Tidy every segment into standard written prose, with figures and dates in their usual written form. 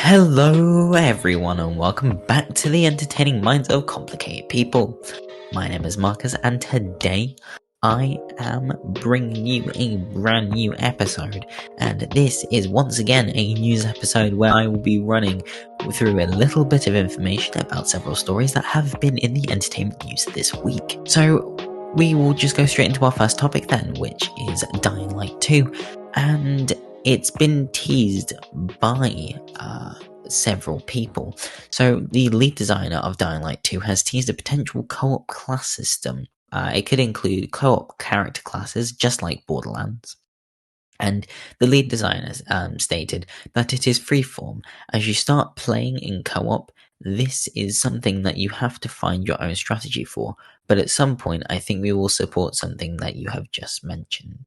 Hello everyone and welcome back to the entertaining minds of complicated people. My name is Marcus and today I am bringing you a brand new episode, and this is once again a news episode where I will be running through a little bit of information about several stories that have been in the entertainment news this week. So we will just go straight into our first topic then, which is Dying Light 2, and it's been teased by several people. So the lead designer of Dying Light 2 has teased a potential co-op class system. It could include co-op character classes, just like Borderlands. And the lead designer stated that it is freeform. As you start playing in co-op, this is something that you have to find your own strategy for. But at some point, I think we will support something that you have just mentioned.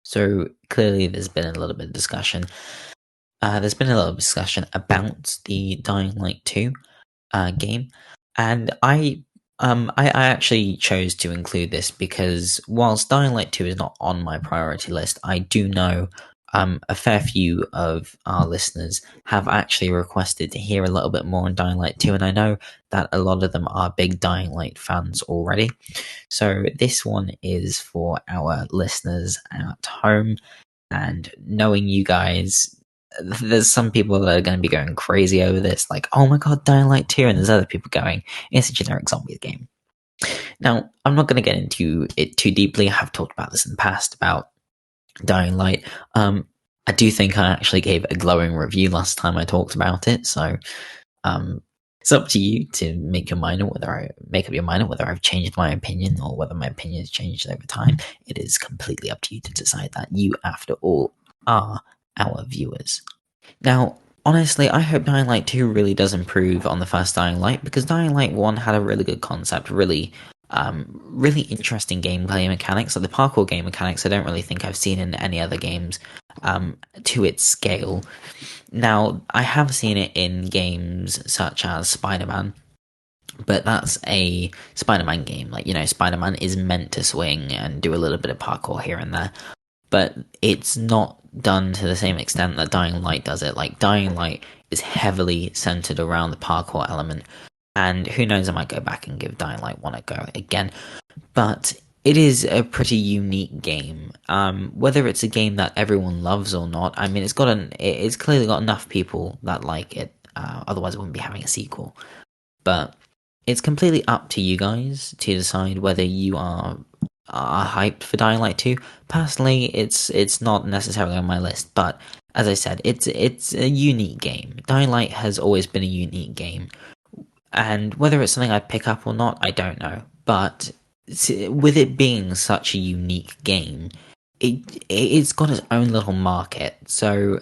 So clearly there's been a little bit of discussion. There's been a lot of discussion about the Dying Light 2 game, and I actually chose to include this because whilst Dying Light 2 is not on my priority list, I do know a fair few of our listeners have actually requested to hear a little bit more on Dying Light 2, and I know that a lot of them are big Dying Light fans already. So this one is for our listeners at home, and knowing you guys, there's some people that are going to be going crazy over this, like, oh my god, Dying Light 2, and there's other people going, it's a generic zombies game. Now, I'm not going to get into it too deeply. I have talked about this in the past about Dying Light. I do think I actually gave a glowing review last time I talked about it, so it's up to you to make up your mind on whether I've changed my opinion or whether my opinion has changed over time. It is completely up to you to decide that. You, after all, are our viewers. Now, honestly, I hope Dying Light 2 really does improve on the first Dying Light, because Dying Light 1 had a really good concept, really interesting gameplay mechanics. Like the parkour game mechanics, I don't really think I've seen in any other games to its scale. Now, I have seen it in games such as Spider-Man, but that's a Spider-Man game. Like, Spider-Man is meant to swing and do a little bit of parkour here and there, but it's not done to the same extent that Dying Light does it. Like, Dying Light is heavily centered around the parkour element, and who knows, I might go back and give Dying Light 1 a go again. But it is a pretty unique game. Whether it's a game that everyone loves or not, I mean, it's clearly got enough people that like it, otherwise it wouldn't be having a sequel. But it's completely up to you guys to decide whether you are hyped for Dying Light 2. Personally, it's not necessarily on my list, but as I said, it's a unique game. Dying Light has always been a unique game, and whether it's something I'd pick up or not, I don't know. But with it being such a unique game, it's got its own little market, so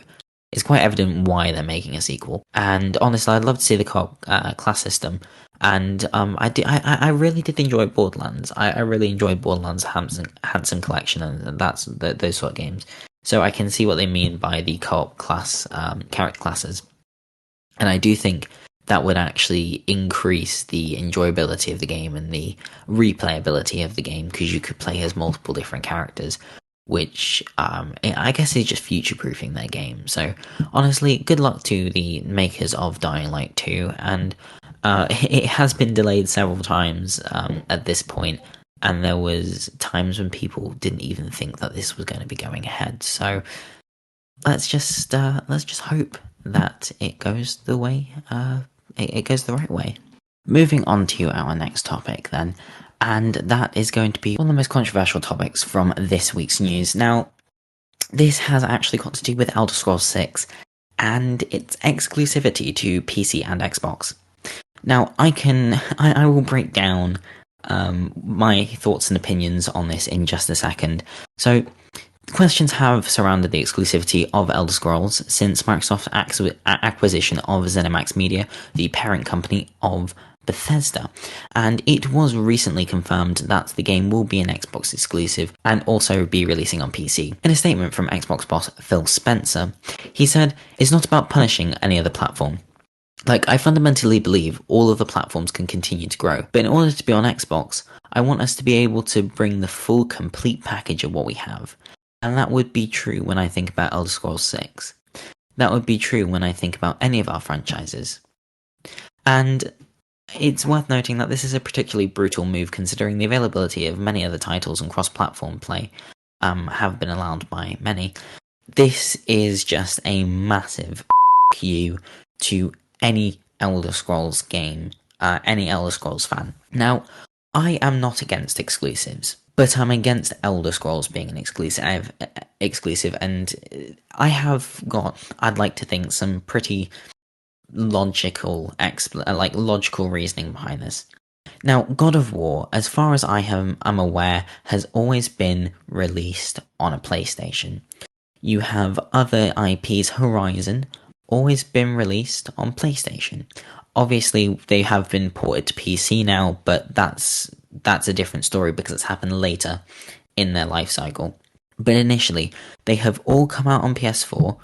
it's quite evident why they're making a sequel. And honestly, I'd love to see the co-op class system. And I really did enjoy Borderlands. I really enjoyed Borderlands' Handsome Collection and those sort of games. So I can see what they mean by the co-op class character classes. And I do think that would actually increase the enjoyability of the game and the replayability of the game, because you could play as multiple different characters, which I guess is just future-proofing their game. So honestly, good luck to the makers of Dying Light 2, and it has been delayed several times at this point, and there was times when people didn't even think that this was going to be going ahead. So let's just hope that it goes the way it goes the right way. Moving on to our next topic then, and that is going to be one of the most controversial topics from this week's news. Now, this has actually got to do with Elder Scrolls 6 and its exclusivity to PC and Xbox. Now, I will break down my thoughts and opinions on this in just a second. So, questions have surrounded the exclusivity of Elder Scrolls since Microsoft's acquisition of ZeniMax Media, the parent company of Bethesda, and it was recently confirmed that the game will be an Xbox exclusive and also be releasing on PC. In a statement from Xbox boss Phil Spencer, he said, "It's not about punishing any other platform. Like, I fundamentally believe all of the platforms can continue to grow, but in order to be on Xbox, I want us to be able to bring the full, complete package of what we have. And that would be true when I think about Elder Scrolls 6. That would be true when I think about any of our franchises. And it's worth noting that this is a particularly brutal move considering the availability of many other titles and cross-platform play have been allowed by many. This is just a massive you to any Elder Scrolls game, any Elder Scrolls fan. Now, I am not against exclusives, but I'm against Elder Scrolls being an exclusive, and I have got, I'd like to think, some pretty logical reasoning behind this. Now, God of War, as far as I'm aware, has always been released on a PlayStation. You have other IPs, Horizon, always been released on PlayStation. Obviously, they have been ported to PC now, but that's a different story because it's happened later in their life cycle. But initially, they have all come out on PS4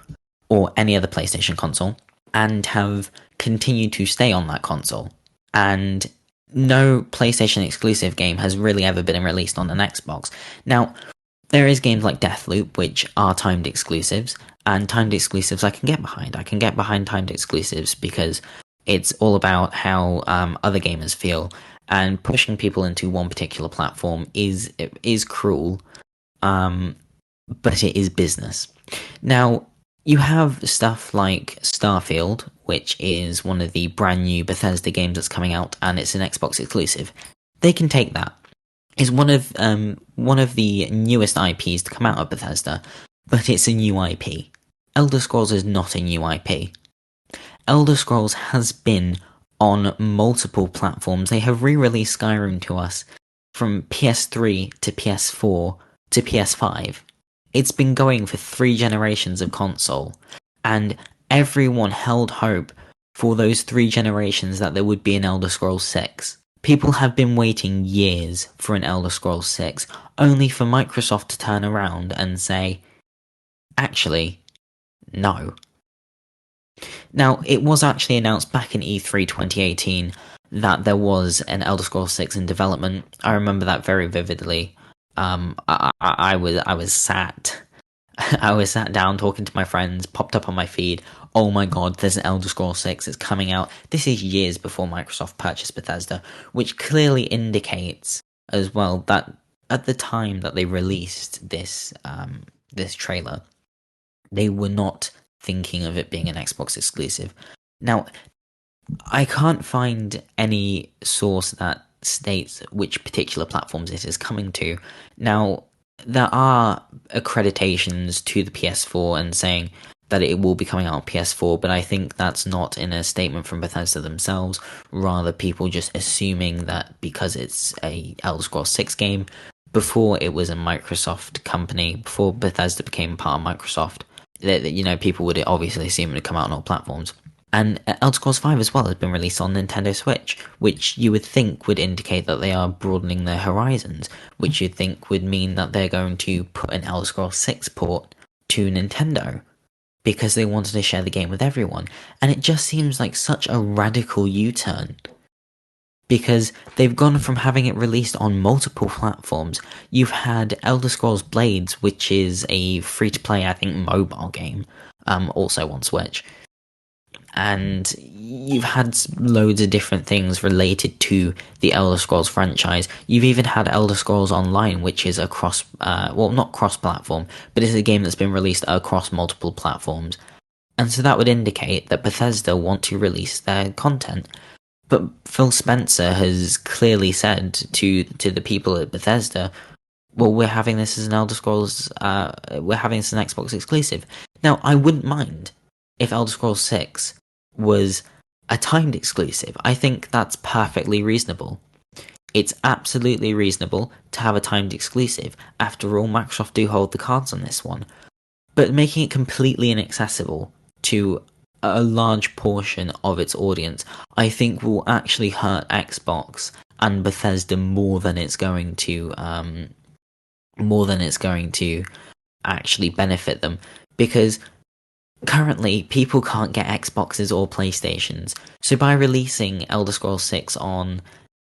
or any other PlayStation console and have continued to stay on that console. And no PlayStation exclusive game has really ever been released on an Xbox. Now, there is games like Deathloop, which are timed exclusives, and timed exclusives I can get behind. I can get behind timed exclusives because it's all about how other gamers feel, and pushing people into one particular platform is cruel, but it is business. Now, you have stuff like Starfield, which is one of the brand new Bethesda games that's coming out, and it's an Xbox exclusive. They can take that. It's one of the newest IPs to come out of Bethesda, but it's a new IP. Elder Scrolls is not a new IP. Elder Scrolls has been on multiple platforms. They have re-released Skyrim to us from PS3 to PS4 to PS5. It's been going for 3 generations of console, and everyone held hope for those 3 generations that there would be an Elder Scrolls 6. People have been waiting years for an Elder Scrolls 6, only for Microsoft to turn around and say, actually, no. Now, it was actually announced back in E3 2018 that there was an Elder Scrolls 6 in development. I remember that very vividly. I was sat down talking to my friends, popped up on my feed. Oh my god, there's an Elder Scrolls 6, it's coming out. This is years before Microsoft purchased Bethesda, which clearly indicates as well that at the time that they released this trailer, they were not thinking of it being an Xbox exclusive. Now, I can't find any source that states which particular platforms it is coming to. Now, there are accreditations to the PS4 and saying that it will be coming out on PS4, but I think that's not in a statement from Bethesda themselves, rather people just assuming that because it's a Elder Scrolls 6 game, before it was a Microsoft company, before Bethesda became part of Microsoft, that people would obviously assume it would come out on all platforms. And Elder Scrolls 5 as well has been released on Nintendo Switch, which you would think would indicate that they are broadening their horizons, which you'd think would mean that they're going to put an Elder Scrolls 6 port to Nintendo, because they wanted to share the game with everyone. And it just seems like such a radical U-turn, because they've gone from having it released on multiple platforms. You've had Elder Scrolls Blades, which is a free-to-play, I think, mobile game, also on Switch. And you've had loads of different things related to the Elder Scrolls franchise. You've even had Elder Scrolls Online, which is not cross-platform, but it's a game that's been released across multiple platforms. And so that would indicate that Bethesda want to release their content. But Phil Spencer has clearly said to the people at Bethesda, well, we're having this as an Elder Scrolls, we're having this as an Xbox exclusive. Now, I wouldn't mind if Elder Scrolls 6 was a timed exclusive. I think that's perfectly reasonable. It's absolutely reasonable to have a timed exclusive. After all, Microsoft do hold the cards on this one. But making it completely inaccessible to a large portion of its audience, I think will actually hurt Xbox and Bethesda more than it's going to actually benefit them, because currently people can't get Xboxes or PlayStations. So by releasing Elder Scrolls 6 on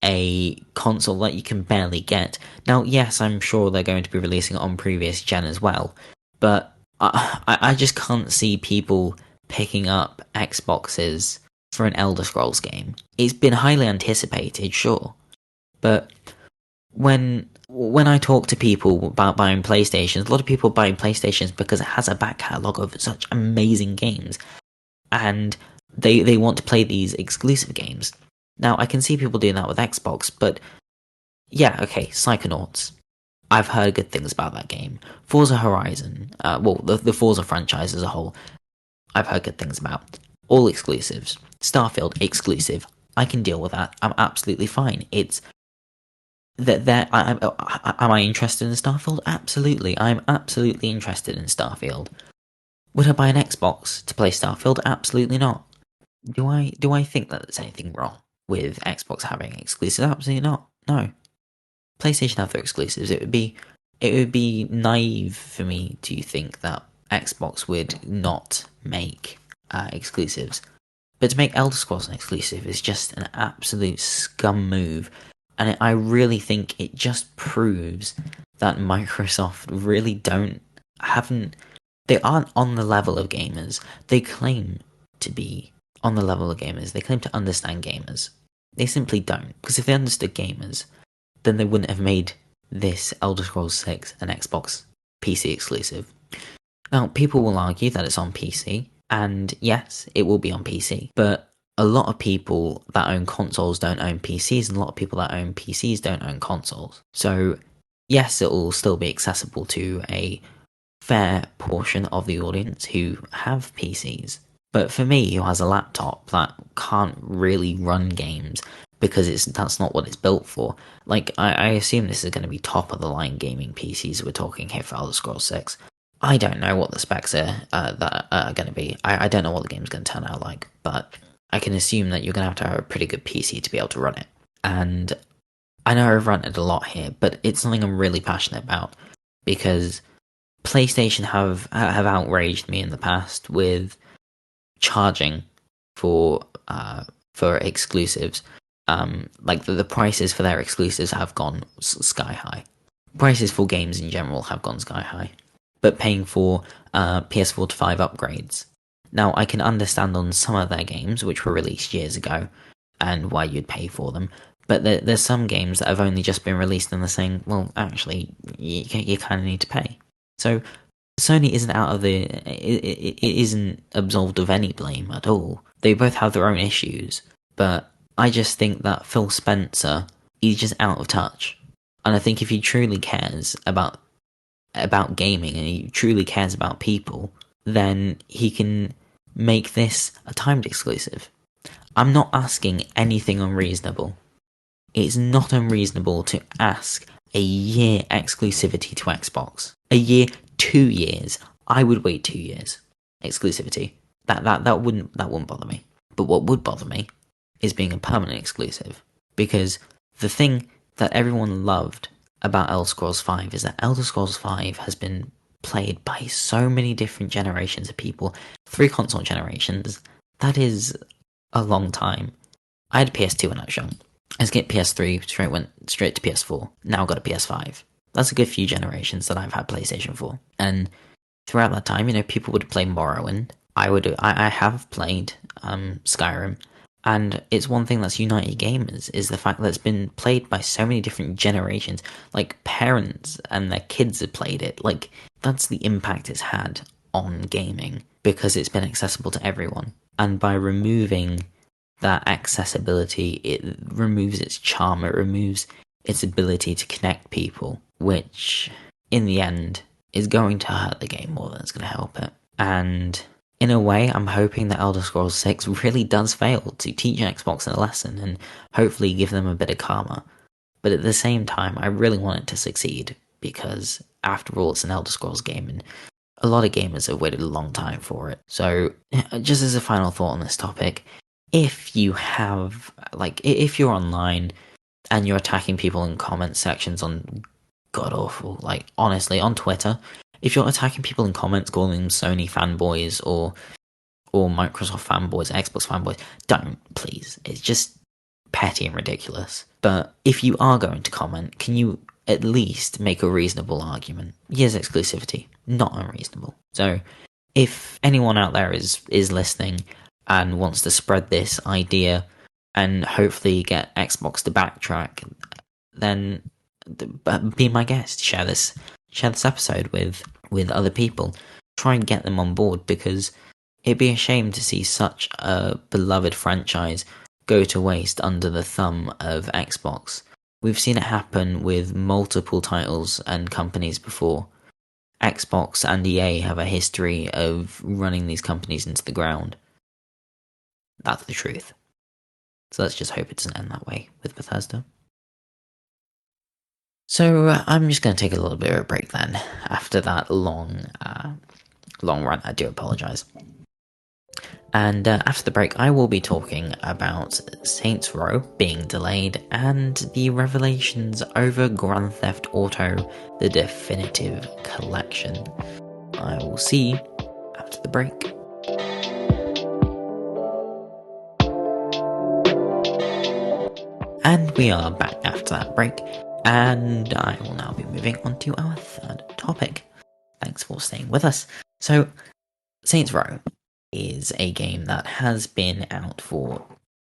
a console that you can barely get, now yes, I'm sure they're going to be releasing it on previous gen as well, but I just can't see people picking up Xboxes for an Elder Scrolls game. It's been highly anticipated, sure, but when I talk to people about buying PlayStations, a lot of people buying PlayStations because it has a back catalogue of such amazing games, and they want to play these exclusive games. Now, I can see people doing that with Xbox, but yeah, okay, Psychonauts. I've heard good things about that game. Forza Horizon, the Forza franchise as a whole, I've heard good things about. All exclusives. Starfield, exclusive. I can deal with that. I'm absolutely fine. It's that am I interested in Starfield? Absolutely. I'm absolutely interested in Starfield. Would I buy an Xbox to play Starfield? Absolutely not. Do I think that there's anything wrong with Xbox having exclusives? Absolutely not. No. PlayStation have their exclusives. It would be naive for me to think that Xbox would not make exclusives. But to make Elder Scrolls an exclusive is just an absolute scum move. And I really think it just proves that Microsoft really they aren't on the level of gamers. They claim to be on the level of gamers. They claim to understand gamers. They simply don't. Because if they understood gamers, then they wouldn't have made this Elder Scrolls 6 an Xbox PC exclusive. Now, people will argue that it's on PC, and yes, it will be on PC, but a lot of people that own consoles don't own PCs, and a lot of people that own PCs don't own consoles. So, yes, it will still be accessible to a fair portion of the audience who have PCs. But for me, who has a laptop that can't really run games because that's not what it's built for. Like, I assume this is going to be top of the line gaming PCs we're talking here for Elder Scrolls 6. I don't know what the specs are that are going to be. I don't know what the game's going to turn out like, but I can assume that you're going to have a pretty good PC to be able to run it. And I know I've ranted a lot here, but it's something I'm really passionate about because PlayStation have outraged me in the past with charging for exclusives. Like the prices for their exclusives have gone sky high. Prices for games in general have gone sky high. But paying for PS4 to 5 upgrades. Now, I can understand on some of their games, which were released years ago, and why you'd pay for them. But there's some games that have only just been released and they're saying, well, actually, you kind of need to pay. So Sony isn't it isn't absolved of any blame at all. They both have their own issues, but I just think that Phil Spencer is just out of touch. And I think if he truly cares about gaming and he truly cares about people, then he can make this a timed exclusive. I'm not asking anything unreasonable. It's not unreasonable to ask a year exclusivity to Xbox. A year, 2 years. I would wait 2 years. Exclusivity. That wouldn't bother me. But what would bother me is being a permanent exclusive. Because the thing that everyone loved about Elder Scrolls 5 is that Elder Scrolls 5 has been played by so many different generations of people. 3 console generations. That is a long time. I had a PS2 when I was young. I skipped PS3, went straight to PS4. Now I've got a PS5. That's a good few generations that I've had PlayStation 4. And throughout that time, people would play Morrowind. I have played Skyrim. And it's one thing that's united gamers, is the fact that it's been played by so many different generations. Like, parents and their kids have played it. Like, that's the impact it's had on gaming, because it's been accessible to everyone. And by removing that accessibility, it removes its charm, it removes its ability to connect people, which, in the end, is going to hurt the game more than it's going to help it. And in a way, I'm hoping that Elder Scrolls 6 really does fail to teach Xbox a lesson and hopefully give them a bit of karma. But at the same time, I really want it to succeed, because after all, it's an Elder Scrolls game and a lot of gamers have waited a long time for it. So, just as a final thought on this topic, if you're online and you're attacking people in comment sections on god awful, like, honestly, on Twitter, if you're attacking people in comments, calling them Sony fanboys or Microsoft fanboys, Xbox fanboys, don't, please. It's just petty and ridiculous. But if you are going to comment, can you at least make a reasonable argument? Yes, exclusivity, not unreasonable. So, if anyone out there is listening and wants to spread this idea and hopefully get Xbox to backtrack, then be my guest. Share this episode with other people. Try and get them on board, because it'd be a shame to see such a beloved franchise go to waste under the thumb of Xbox. We've seen it happen with multiple titles and companies before. Xbox and EA have a history of running these companies into the ground. That's the truth. So let's just hope it doesn't end that way with Bethesda. So I'm just going to take a little bit of a break then. After that long rant, I do apologise. And after the break, I will be talking about Saints Row being delayed and the revelations over Grand Theft Auto, the Definitive Collection. I will see you after the break. And we are back after that break, and I will now be moving on to our third topic. Thanks for staying with us. So, Saints Row is a game that has been out for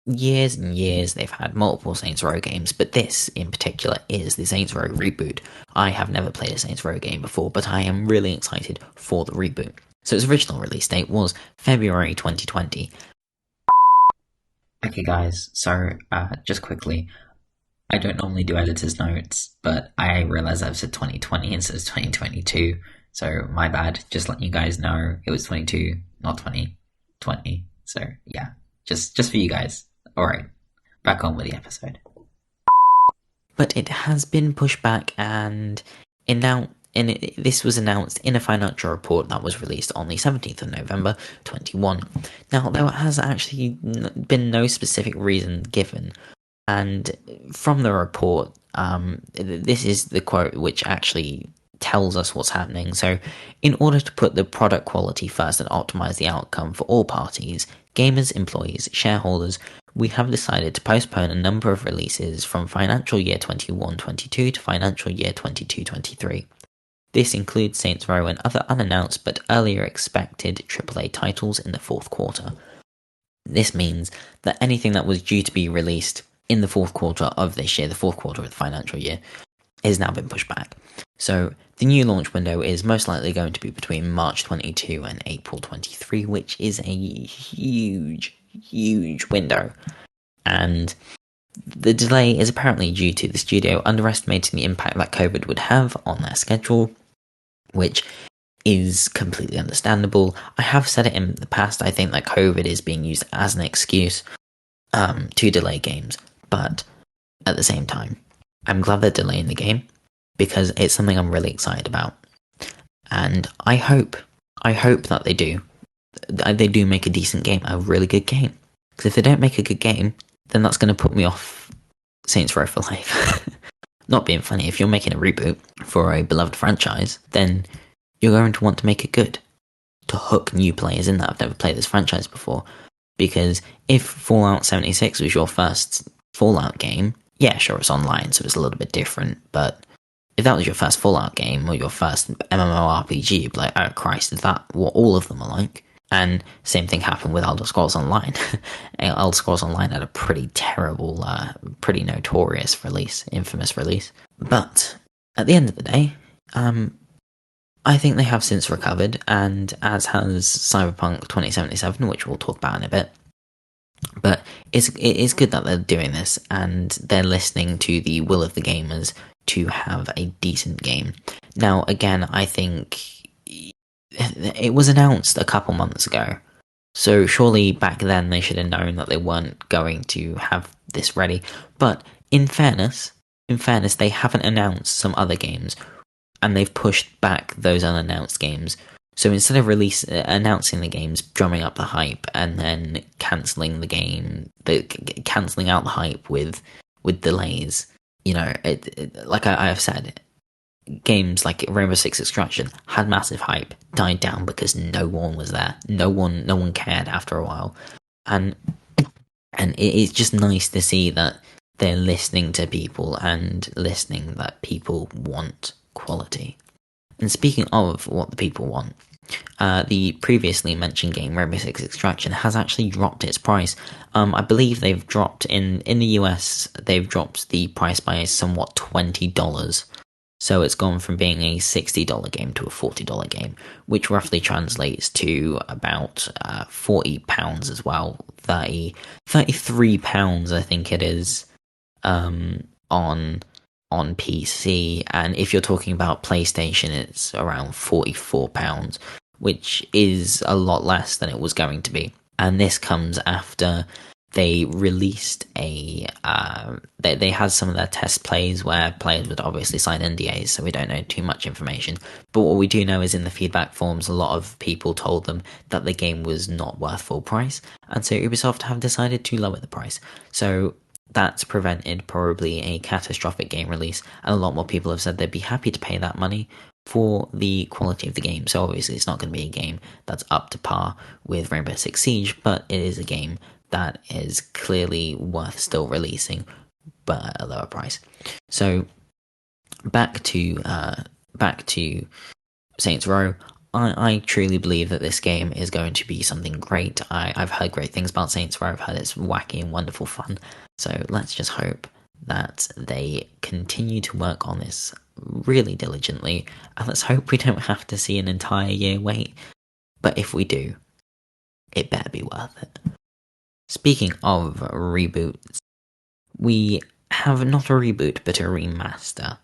years and years. They've had multiple Saints Row games, but this in particular is the Saints Row reboot. I have never played a Saints Row game before, but I am really excited for the reboot. So its original release date was February 2020. Okay guys, so just quickly, I don't normally do editor's notes, but I realise I've said 2020 instead of 2022, so my bad. Just letting you guys know it was 22, not 2020. So yeah, just for you guys. Alright, back on with the episode. But it has been pushed back, and this was announced in a financial report that was released on the 17th of November 21. Now, there has actually been no specific reason given, and from the report, this is the quote which actually tells us what's happening. So, in order to put the product quality first and optimize the outcome for all parties, gamers, employees, shareholders, we have decided to postpone a number of releases from financial year 21-22 to financial year 22-23. This includes Saints Row and other unannounced but earlier expected AAA titles in the fourth quarter. This means that anything that was due to be released in the fourth quarter of this year, the fourth quarter of the financial year, has now been pushed back. So the new launch window is most likely going to be between March 22 and April 23, which is a huge window. And the delay is apparently due to the studio underestimating the impact that COVID would have on their schedule, which is completely understandable. I have said it in the past, I think that COVID is being used as an excuse to delay games, but at the same time, I'm glad they're delaying the game, because it's something I'm really excited about. And I hope that they do make a decent game, a really good game. Because if they don't make a good game, then that's going to put me off Saints Row for life. Not being funny, if you're making a reboot for a beloved franchise, then you're going to want to make it good, to hook new players in that have never played this franchise before. Because if Fallout 76 was your first Fallout game, yeah, sure, it's online, so it's a little bit different, but if that was your first Fallout game, or your first MMORPG, you'd be like, oh Christ, is that what all of them are like? And same thing happened with Elder Scrolls Online. Elder Scrolls Online had a pretty terrible, pretty notorious release, infamous release. But at the end of the day, I think they have since recovered, and as has Cyberpunk 2077, which we'll talk about in a bit. But it is good that they're doing this, and they're listening to the will of the gamers to have a decent game. Now, again, I think it was announced a couple months ago, so surely back then they should have known that they weren't going to have this ready. But in fairness, they haven't announced some other games, and they've pushed back those unannounced games. So instead of announcing the games, drumming up the hype, and then cancelling the game, cancelling out the hype with delays, you know, like I have said, games like Rainbow Six Extraction had massive hype, died down because no one was there, no one cared after a while, and it's just nice to see that they're listening to people and listening that people want quality. And speaking of what the people want, the previously mentioned game, Rainbow Six Extraction, has actually dropped its price. I believe they've dropped in the US. They've dropped the price by somewhat $20. So it's gone from being a $60 game to a $40 game, which roughly translates to about £40 as well. 33 pounds, I think it is, on PC. And if you're talking about PlayStation, it's around £44, which is a lot less than it was going to be. And this comes after they released they had some of their test plays where players would obviously sign NDAs, so we don't know too much information. But what we do know is in the feedback forms, a lot of people told them that the game was not worth full price, and so Ubisoft have decided to lower the price. So that's prevented probably a catastrophic game release, and a lot more people have said they'd be happy to pay that money for the quality of the game. So obviously it's not going to be a game that's up to par with Rainbow Six Siege, but it is a game that is clearly worth still releasing, but at a lower price. So back to Saints Row. I truly believe that this game is going to be something great. I've heard great things about Saints Row. I've heard it's wacky and wonderful fun. So let's just hope that they continue to work on this really diligently, and let's hope we don't have to see an entire year wait. But if we do, it better be worth it. Speaking of reboots, we have not a reboot but a remaster.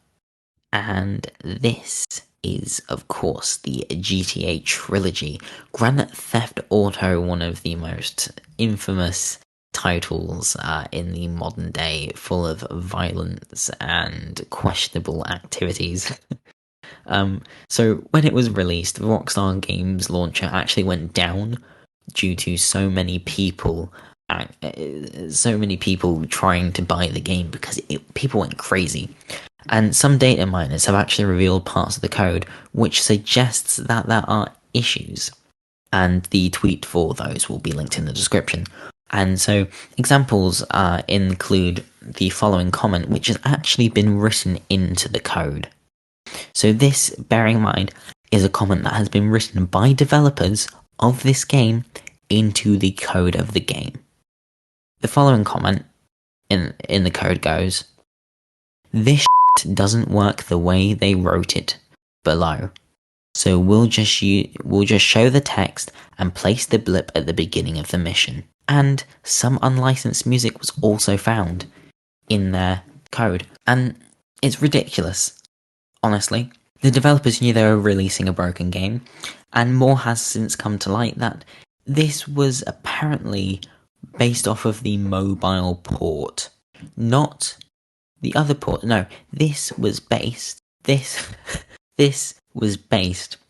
And this is, of course, the GTA trilogy. Grand Theft Auto, one of the most infamous titles in the modern day, full of violence and questionable activities. So when it was released, the Rockstar Games launcher actually went down due to so many people trying to buy the game because people went crazy. And some data miners have actually revealed parts of the code which suggests that there are issues. And the tweet for those will be linked in the description. And so examples include the following comment, which has actually been written into the code. So this, bearing in mind, is a comment that has been written by developers of this game into the code of the game. The following comment in the code goes, "This doesn't work the way they wrote it below. So we'll just show the text and place the blip at the beginning of the mission." And some unlicensed music was also found in their code. And it's ridiculous, honestly. The developers knew they were releasing a broken game, and more has since come to light that this was apparently based off of the mobile port, not the other port. No, this was based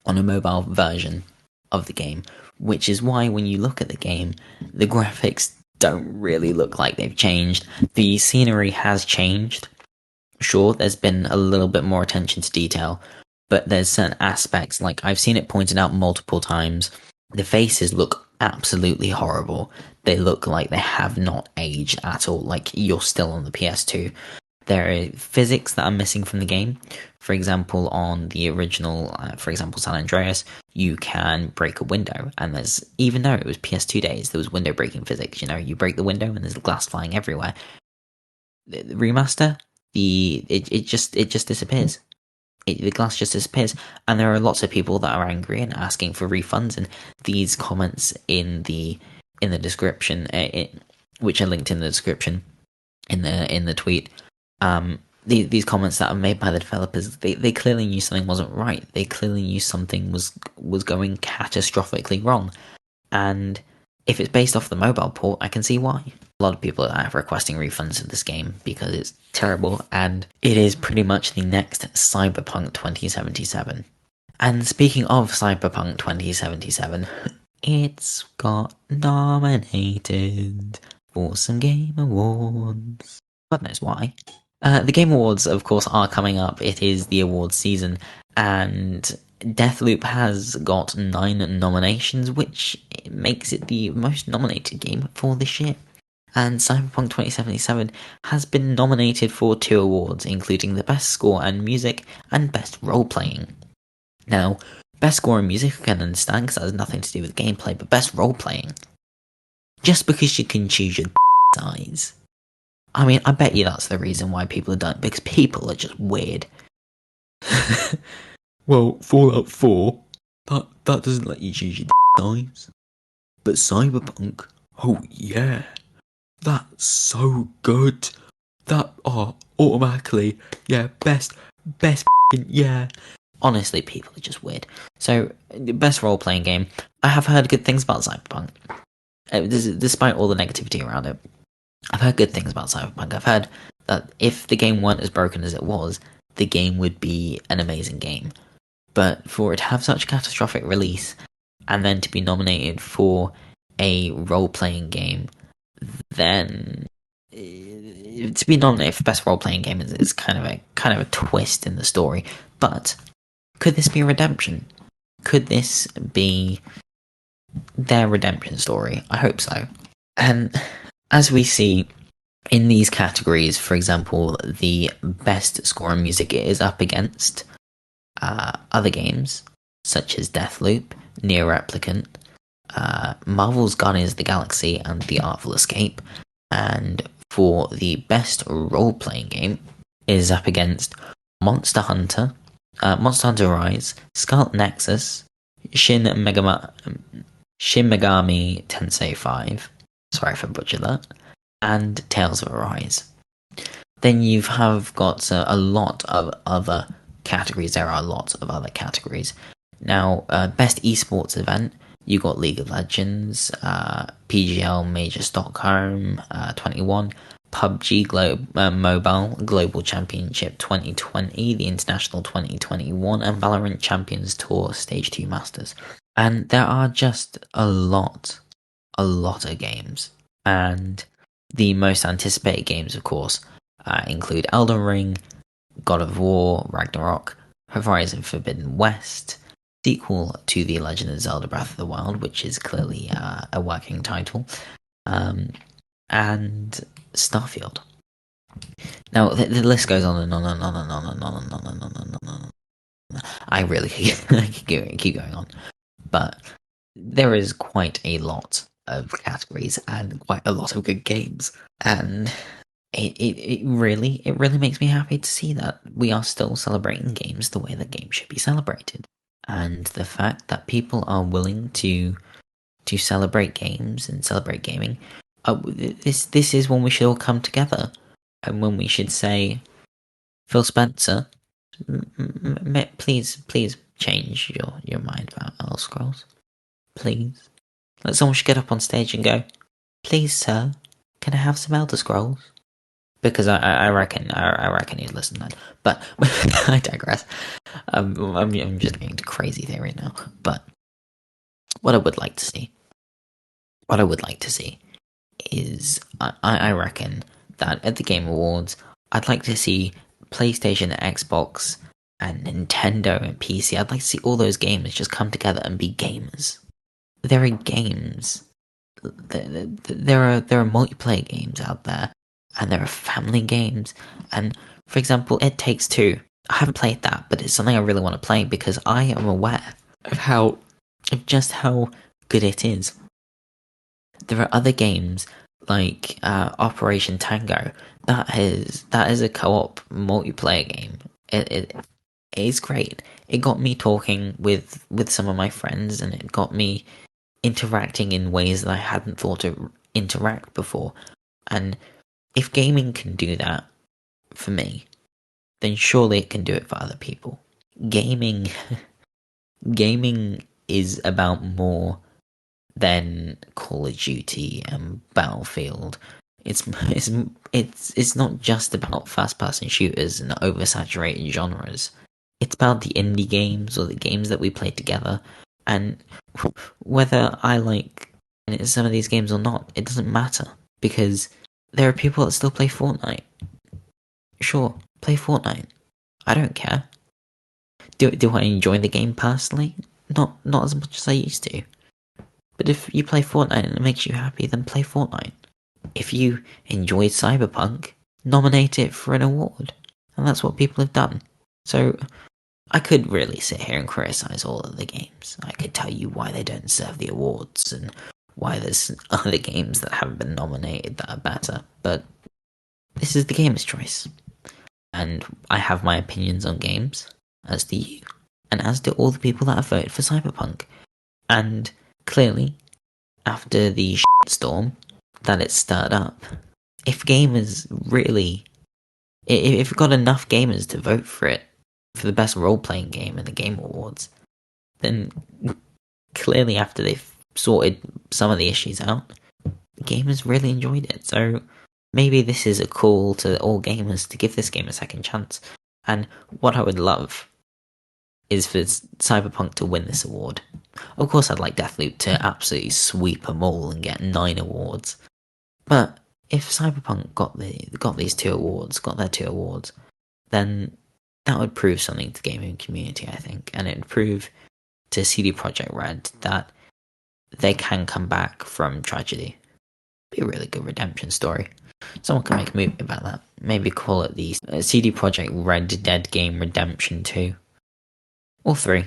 on a mobile version of the game, which is why when you look at the game, the graphics don't really look like they've changed. The scenery has changed. Sure, there's been a little bit more attention to detail, but there's certain aspects, like I've seen it pointed out multiple times, the faces look absolutely horrible. They look like they have not aged at all, like you're still on the PS2. There are physics that are missing from the game. For example, on the original, San Andreas, you can break a window, and even though it was PS2 days, there was window breaking physics. You break the window and there's glass flying everywhere. The remaster, it just disappears. The glass just disappears, and there are lots of people that are angry and asking for refunds. And these comments in the description, which are linked in the description in the tweet. These comments that are made by the developers, they clearly knew something wasn't right. They clearly knew something was going catastrophically wrong. And if it's based off the mobile port, I can see why. A lot of people are requesting refunds of this game because it's terrible, and it is pretty much the next Cyberpunk 2077. And speaking of Cyberpunk 2077, it's got nominated for some Game Awards. God knows why. The Game Awards, of course, are coming up. It is the awards season, and Deathloop has got 9 nominations, which makes it the most nominated game for this year. And Cyberpunk 2077 has been nominated for 2 awards, including the Best Score and Music and Best Role-Playing. Now, best score in music I can understand because that has nothing to do with gameplay, but best role playing, just because you can choose your size. I mean, I bet you that's the reason why people are done, because people are just weird. Well, Fallout 4, that doesn't let you choose your size. But Cyberpunk, oh yeah, that's so good. That, automatically, yeah, best, yeah. Honestly, people are just weird. So, best role-playing game, I have heard good things about Cyberpunk. Despite all the negativity around it, I've heard good things about Cyberpunk. I've heard that if the game weren't as broken as it was, the game would be an amazing game. But for it to have such a catastrophic release, and then to be nominated for a role-playing game, then to be nominated for best role-playing game is kind of a twist in the story. But could this be a redemption? Could this be their redemption story? I hope so. And as we see in these categories, for example, the best score in music is up against other games such as Deathloop, Nier Replicant, Marvel's Guardians of the Galaxy, and The Artful Escape. And for the best role-playing game, it is up against Monster Hunter Rise, Scarlet Nexus, Shin Megami Tensei 5. Sorry if I butchered that. And Tales of Arise. Then you have got a lot of other categories. There are a lot of other categories. Now, best esports event, you got League of Legends, PGL Major Stockholm 21, PUBG Mobile Global Championship 2020, the International 2021, and Valorant Champions Tour Stage 2 Masters. And there are just a lot of games. And the most anticipated games, of course, include Elden Ring, God of War, Ragnarok, Horizon Forbidden West, sequel to The Legend of Zelda Breath of the Wild, which is clearly a working title, and Starfield. Now, the list goes on and on and on and on and on and on and on and on. I really keep going on. But there is quite a lot of categories and quite a lot of good games. And it really makes me happy to see that we are still celebrating games the way that games should be celebrated. And the fact that people are willing to celebrate games and celebrate gaming, this is when we should all come together, and when we should say, Phil Spencer, please change your mind about Elder Scrolls. Please. Like, someone should get up on stage and go, please, sir, can I have some Elder Scrolls? Because I reckon he'd listen to that. But I digress. I'm just getting to crazy theory now. But what I would like to see is I reckon that at the Game Awards, I'd like to see PlayStation, Xbox, and Nintendo and PC. I'd like to see all those games just come together and be gamers. There are games. There are multiplayer games out there, and there are family games. And for example, It Takes Two. I haven't played that, but it's something I really want to play because I am aware of just how good it is. There are other games like Operation Tango. That is a co-op multiplayer game. It is great. It got me talking with some of my friends, and it got me interacting in ways that I hadn't thought to interact before. And if gaming can do that for me, then surely it can do it for other people. Gaming is about more than Call of Duty and Battlefield. It's not just about fast-person shooters and oversaturated genres. It's about the indie games or the games that we play together, and whether I like some of these games or not, it doesn't matter, because there are people that still play Fortnite. Sure, play Fortnite. I don't care. Do I enjoy the game personally? Not as much as I used to. But if you play Fortnite and it makes you happy, then play Fortnite. If you enjoyed Cyberpunk, nominate it for an award. And that's what people have done. So, I could really sit here and criticize all of the games. I could tell you why they don't deserve the awards and why there's other games that haven't been nominated that are better, but this is the gamer's choice. And I have my opinions on games, as do you, and as do all the people that have voted for Cyberpunk. And clearly, after the storm that it stirred up, if gamers really, if it got enough gamers to vote for it, for the best role-playing game in the Game Awards, then clearly after they've sorted some of the issues out, the gamers really enjoyed it. So maybe this is a call to all gamers to give this game a second chance. And what I would love is for Cyberpunk to win this award. Of course, I'd like Deathloop to absolutely sweep them all and get 9 awards. But if Cyberpunk got their 2 awards, then that would prove something to the gaming community, I think, and it would prove to CD Projekt Red that they can come back from tragedy. Be a really good redemption story. Someone can make a movie about that. Maybe call it the CD Projekt Red Dead Game Redemption 2. Or 3.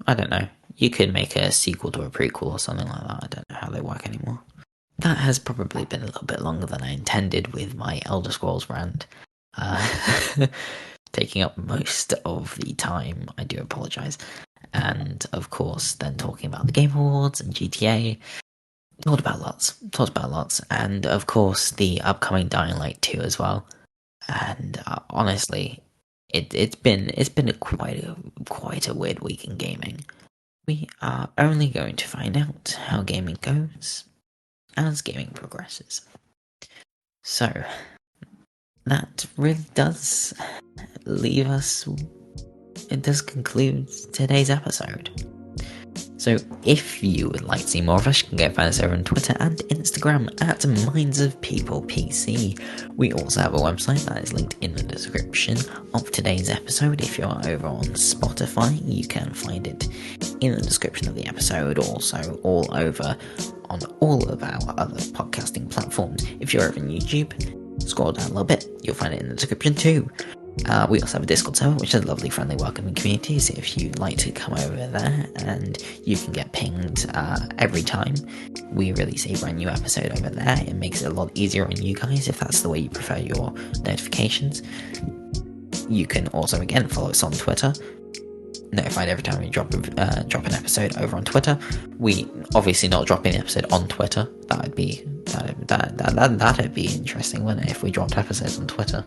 I don't know. You could make a sequel to a prequel or something like that. I don't know how they work anymore. That has probably been a little bit longer than I intended with my Elder Scrolls rant. Taking up most of the time, I do apologise. And of course, then talking about the Game Awards and GTA. Talked about lots. And of course, the upcoming Dying Light 2 as well. And honestly, it's been quite a weird week in gaming. We are only going to find out how gaming goes as gaming progresses. So, that really does leave us. It does conclude today's episode. So, if you would like to see more of us, you can go find us over on Twitter and Instagram at MindsOfPeoplePC. We also have a website that is linked in the description of today's episode. If you're over on Spotify, you can find it in the description of the episode. Also, all over on all of our other podcasting platforms. If you're over on YouTube, scroll down a little bit, you'll find it in the description too. We also have a Discord server, which is a lovely, friendly, welcoming community, so if you'd like to come over there, and you can get pinged every time we release a brand new episode over there. It makes it a lot easier on you guys if that's the way you prefer your notifications. You can also, again, follow us on Twitter, notified every time we drop an episode over on Twitter. We obviously not dropping the episode on Twitter. That'd be interesting, wouldn't it, if we dropped episodes on Twitter?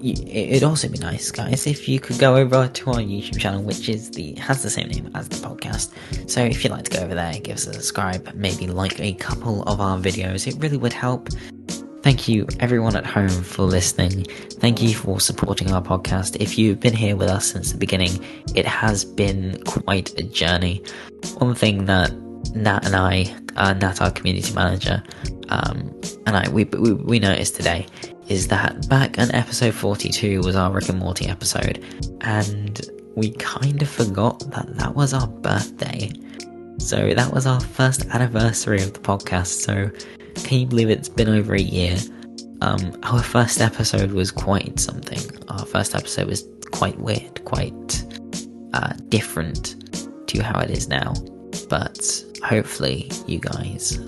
It'd also be nice, guys, if you could go over to our YouTube channel, which has the same name as the podcast. So if you'd like to go over there, give us a subscribe, maybe like a couple of our videos, it really would help. Thank you, everyone at home, for listening. Thank you for supporting our podcast. If you've been here with us since the beginning, it has been quite a journey. One thing that Nat and I, Nat, our community manager, and I, we noticed today is that back in episode 42 was our Rick and Morty episode, and we kind of forgot that was our birthday. So that was our first anniversary of the podcast, so can you believe it's been over a year? Our first episode was quite something. Our first episode was quite weird, quite different to how it is now. But hopefully you guys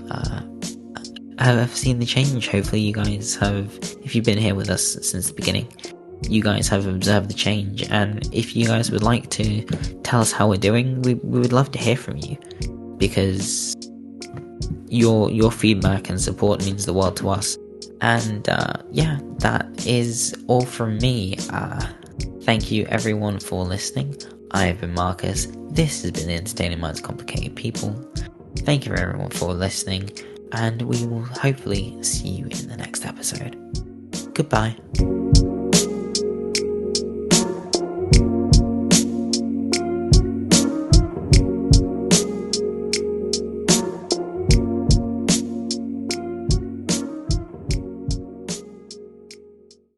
have seen the change. Hopefully you guys have, if you've been here with us since the beginning, you guys have observed the change. And if you guys would like to tell us how we're doing, we would love to hear from you, because your feedback and support means the world to us. And yeah, that is all from me. Thank you everyone for listening. I have been Marcus. This has been the Entertaining Minds Complicated People. Thank you everyone for listening, and we will hopefully see you in the next episode. Goodbye.